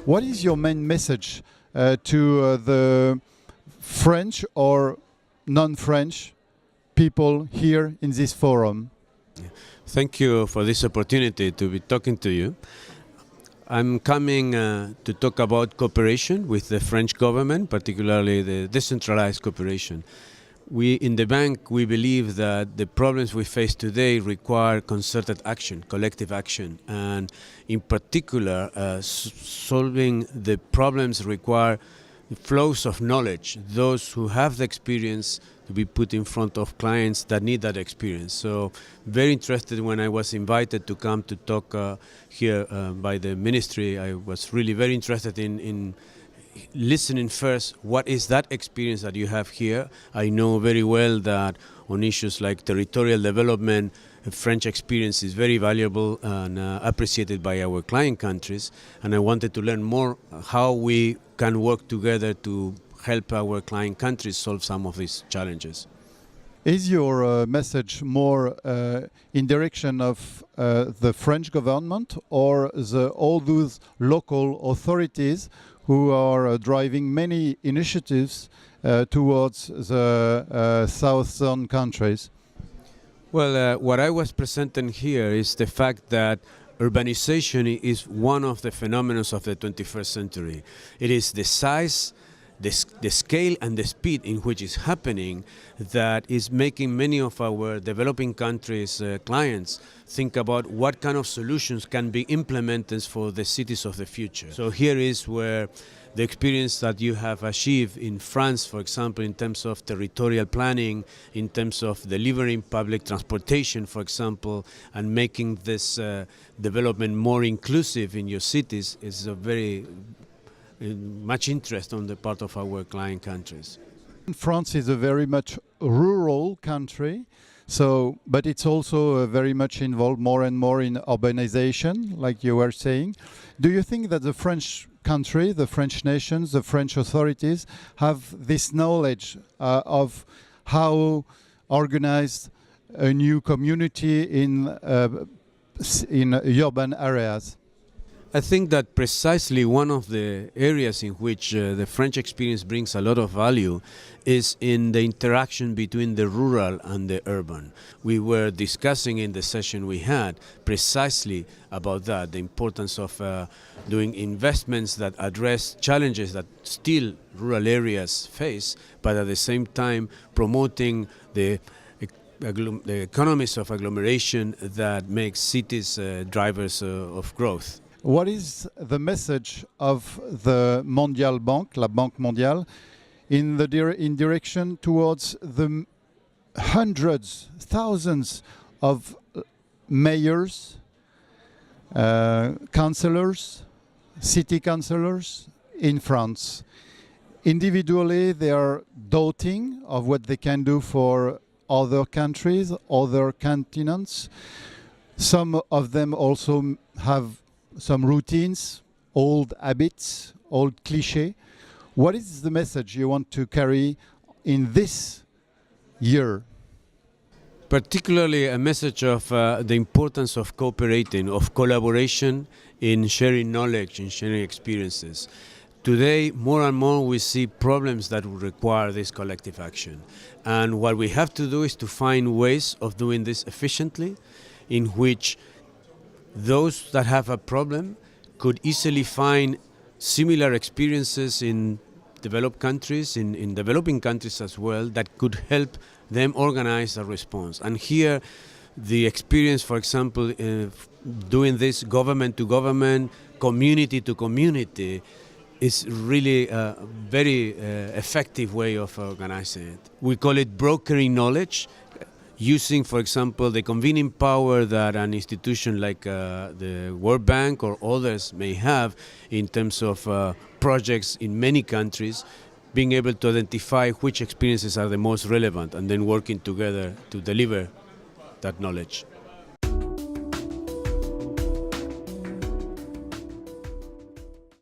What is your main message to the French or non-French people here in this forum? Thank you for this opportunity to be talking to you. I'm coming to talk about cooperation with the French government, particularly the decentralized cooperation. We in the bank, we believe that the problems we face today require concerted action, collective action, and in particular, solving the problems require flows of knowledge, those who have the experience to be put in front of clients that need that experience. So very interested when I was invited to come to talk here by the ministry. I was really very interested in listening first, what is that experience that you have here? I know very well that on issues like territorial development, French experience is very valuable and appreciated by our client countries, and I wanted to learn more how we can work together to help our client countries solve some of these challenges. Is your message more in direction of the French government or all those local authorities who are driving many initiatives towards the southern countries? Well, what I was presenting here is the fact that urbanization is one of the phenomena of the 21st century. It is the size, the scale and the speed in which it's happening that is making many of our developing countries' clients think about what kind of solutions can be implemented for the cities of the future. So here is where the experience that you have achieved in France, for example, in terms of territorial planning, in terms of delivering public transportation, for example, and making this development more inclusive in your cities is a very much interest on the part of our client countries. France is a very much rural country, but it's also very much involved more and more in urbanization, like you were saying. Do you think that the French country, the French nations, the French authorities have this knowledge of how organize a new community in urban areas? I think that precisely one of the areas in which the French experience brings a lot of value is in the interaction between the rural and the urban. We were discussing in the session we had precisely about that, the importance of doing investments that address challenges that still rural areas face, but at the same time promoting the economies of agglomeration that makes cities drivers of growth. What is the message of the Mondiale Bank, la Banque Mondiale, in direction towards the hundreds, thousands of mayors, councillors, city councillors in France? Individually, they are doubting of what they can do for other countries, other continents. Some of them also have some routines, old habits, old cliché. What is the message you want to carry in this year? Particularly a message of the importance of cooperating, of collaboration in sharing knowledge, in sharing experiences. Today, more and more we see problems that require this collective action. And what we have to do is to find ways of doing this efficiently, in which those that have a problem could easily find similar experiences in developed countries, in developing countries as well, that could help them organize a response. And here, the experience, for example, doing this government to government, community to community, is really a very effective way of organizing it. We call it brokering knowledge, using, for example, the convening power that an institution like the World Bank or others may have in terms of projects in many countries, being able to identify which experiences are the most relevant and then working together to deliver that knowledge.